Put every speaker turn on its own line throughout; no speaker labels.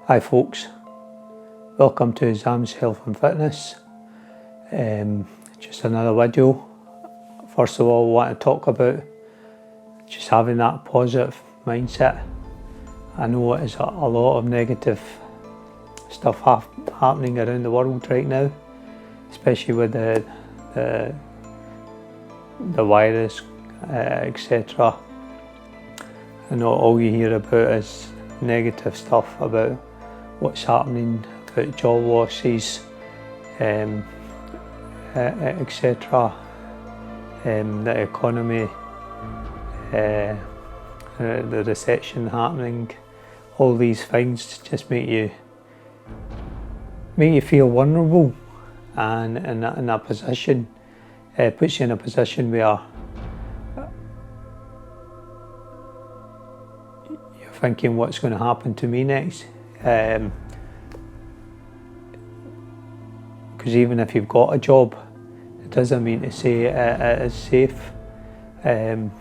Hi folks, welcome to Exams Health and Fitness. Just another video. First of all, I want to talk about just having that positive mindset. I know it's a lot of negative stuff happening around the world right now, especially with the virus, etc. I know all you hear about is negative stuff about what's happening, about job losses, etc. The economy, the recession happening. All these things just make you feel vulnerable, and in a position, puts you in a position where you're thinking, what's going to happen to me next? Because even if you've got a job, it doesn't mean to say it is safe. And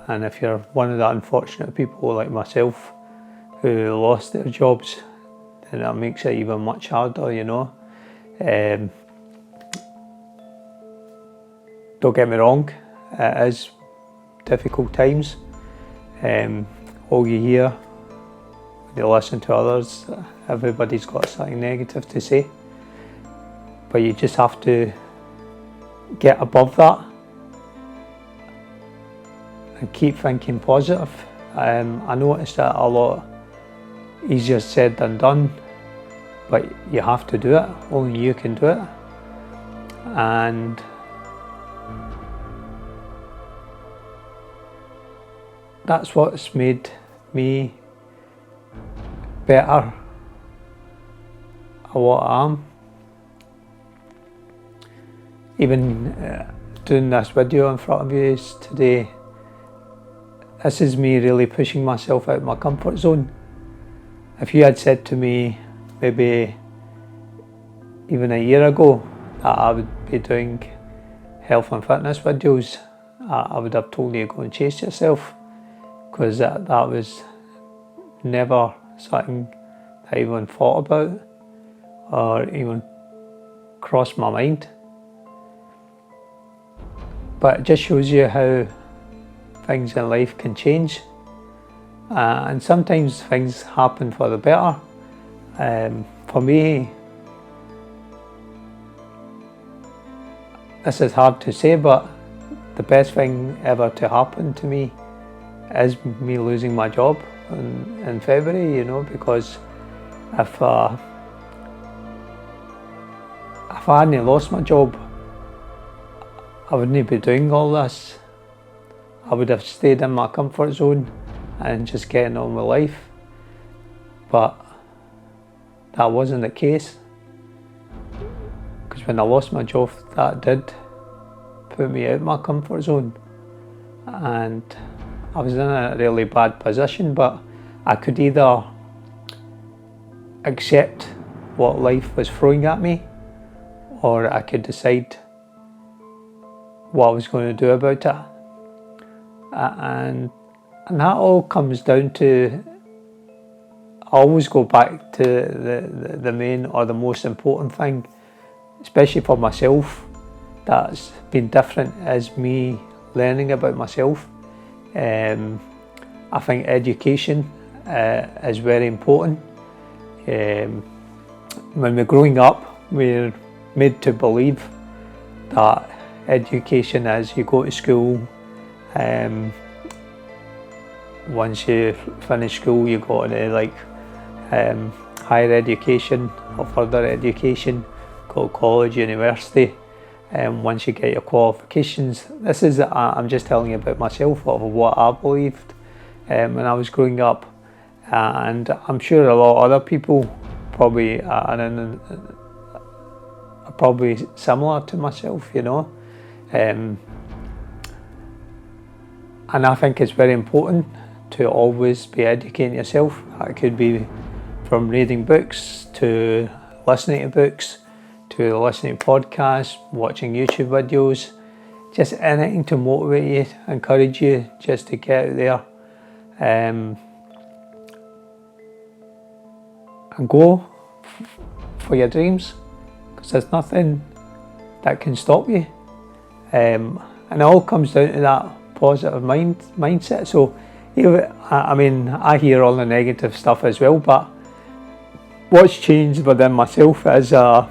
if you're one of the unfortunate people like myself who lost their jobs, then that makes it even much harder, you know. Don't get me wrong, it is difficult times. All you hear when you listen to others, everybody's got something negative to say. But you just have to get above that and keep thinking positive. I noticed that a lot easier said than done, but you have to do it. Only you can do it. And that's what's made me better at what I am. Even doing this video in front of you today, this is me really pushing myself out of my comfort zone. If you had said to me maybe even a year ago that I would be doing health and fitness videos, I would have told you to go and chase yourself, because that was never something that I even thought about or even crossed my mind. But it just shows you how things in life can change, and sometimes things happen for the better. For me, this is hard to say, but the best thing ever to happen to me is me losing my job in February, you know, because if I hadn't lost my job, I wouldn't be doing all this. I would have stayed in my comfort zone and just getting on with life. But that wasn't the case, because when I lost my job, that did put me out of my comfort zone, and I was in a really bad position. But I could either accept what life was throwing at me, or I could decide what I was going to do about it. And that all comes down to, I always go back to the main or the most important thing, especially for myself, that's been different, is me learning about myself. I think education is very important. When we're growing up, we're made to believe that education is you go to school, once you finish school you go to higher education or further education, go to college, university, and once you get your qualifications, this is, I'm just telling you about myself, of what I believed when I was growing up, and I'm sure a lot of other people probably are probably similar to myself, you know. And I think it's very important to always be educating yourself. It could be from reading books, to listening to books, to listening to podcasts, watching YouTube videos, just anything to motivate you, encourage you just to get out there and go for your dreams, because there's nothing that can stop you. And it all comes down to that positive mindset. So, I hear all the negative stuff as well, but what's changed within myself is I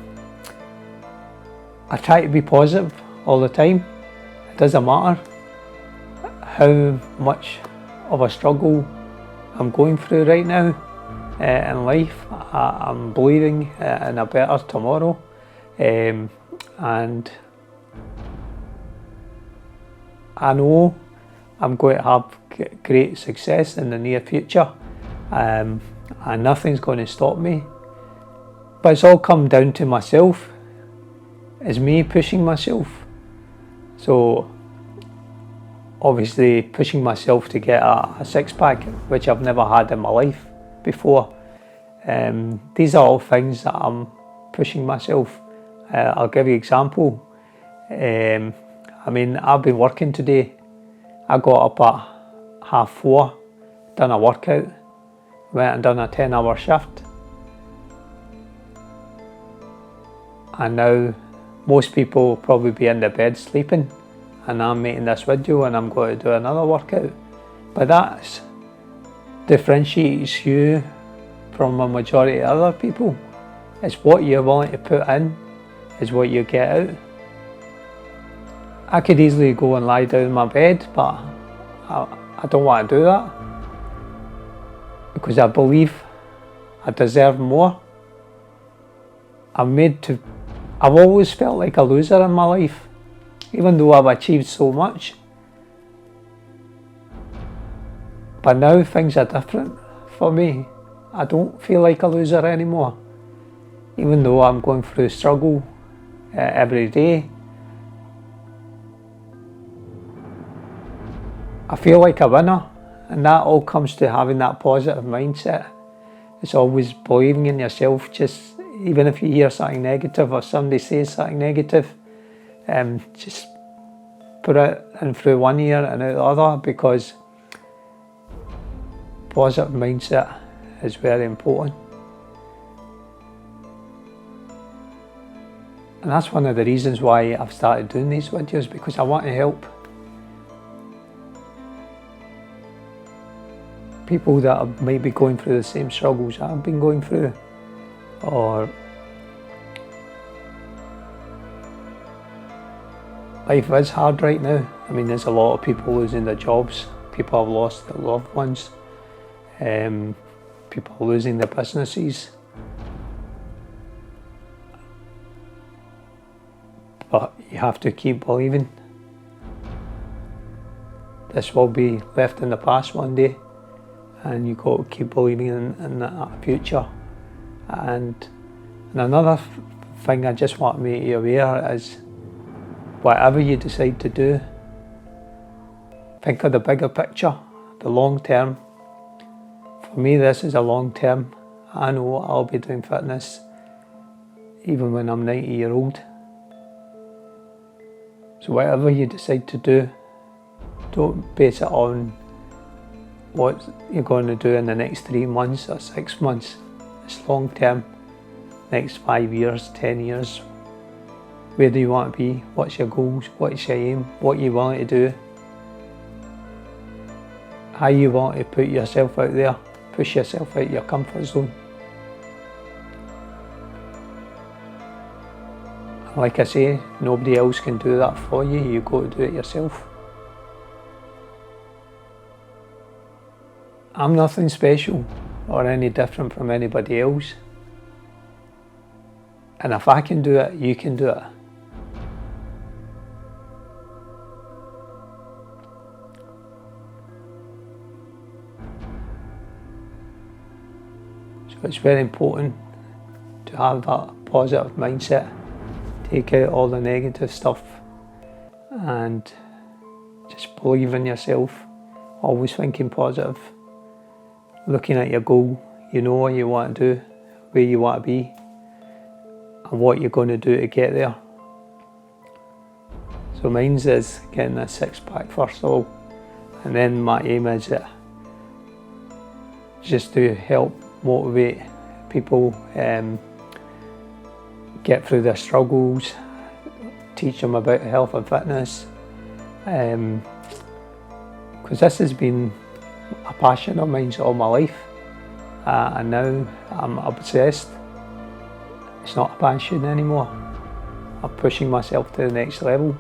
try to be positive all the time. It doesn't matter how much of a struggle I'm going through right now in life. I'm believing in a better tomorrow, and I know I'm going to have great success in the near future, and nothing's going to stop me. But it's all come down to myself. It's me pushing myself. So obviously pushing myself to get a six-pack, which I've never had in my life before. These are all things that I'm pushing myself. I'll give you an example. I've been working today. I got up at 4:30, done a workout, went and done a 10-hour shift. And now most people will probably be in their bed sleeping, and I'm making this video and I'm going to do another workout. But that differentiates you from a majority of other people. It's what you're willing to put in is what you get out. I could easily go and lie down in my bed, but I don't want to do that, because I believe I deserve more. I've always felt like a loser in my life, even though I've achieved so much. But now things are different for me. I don't feel like a loser anymore, even though I'm going through struggle every day. I feel like a winner, and that all comes to having that positive mindset. It's always believing in yourself. Just even if you hear something negative or somebody says something negative, just put it in through one ear and out the other, because positive mindset is very important. And that's one of the reasons why I've started doing these videos, because I want to help people that might be going through the same struggles I've been going through, or life is hard right now. There's a lot of people losing their jobs, people have lost their loved ones, people are losing their businesses. But you have to keep believing. This will be left in the past one day, and you've got to keep believing in that future. And another thing I just want to make you aware is, whatever you decide to do, think of the bigger picture, the long term. For me, this is a long term. I know I'll be doing fitness even when I'm 90 years old. So whatever you decide to do, don't base it on what you're going to do in the next 3 months or 6 months. It's long term, next 5 years, 10 years. Where do you want to be? What's your goals? What's your aim? What you want to do? How you want to put yourself out there, push yourself out your comfort zone. Like I say, nobody else can do that for you. You've got to do it yourself. I'm nothing special or any different from anybody else. And if I can do it, you can do it. So it's very important to have that positive mindset. Take out all the negative stuff and just believe in yourself. Always thinking positive. Looking at your goal. You know what you want to do, where you want to be, and what you're going to do to get there. So mine is getting a six-pack first of all, and then my aim is just to help motivate people get through their struggles, teach them about health and fitness, because this has been a passion of mine all my life, and now I'm obsessed. It's not a passion anymore. I'm pushing myself to the next level.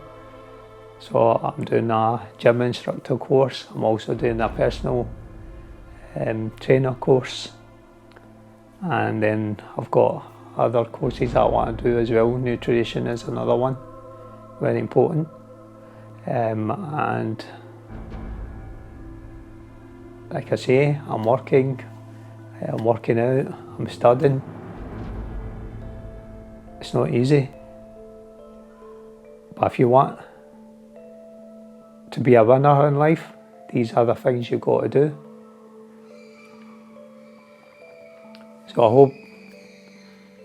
So I'm doing a gym instructor course. I'm also doing a personal trainer course, and then I've got other courses that I want to do as well. Nutrition is another one, very important. And like I say, I'm working out, I'm studying. It's not easy, but if you want to be a winner in life, these are the things you've got to do. So I hope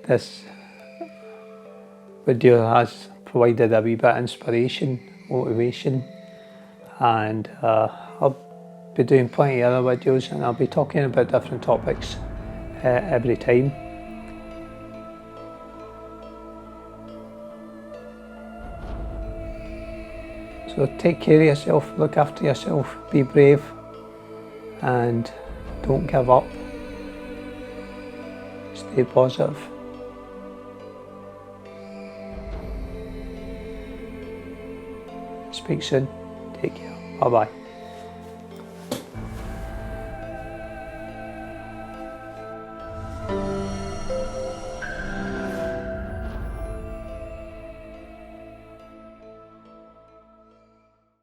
this video has provided a wee bit of inspiration, motivation, and I'll be doing plenty of other videos, and I'll be talking about different topics every time. So take care of yourself, look after yourself, be brave, and don't give up. Stay positive. Speak soon. Take care. Bye bye.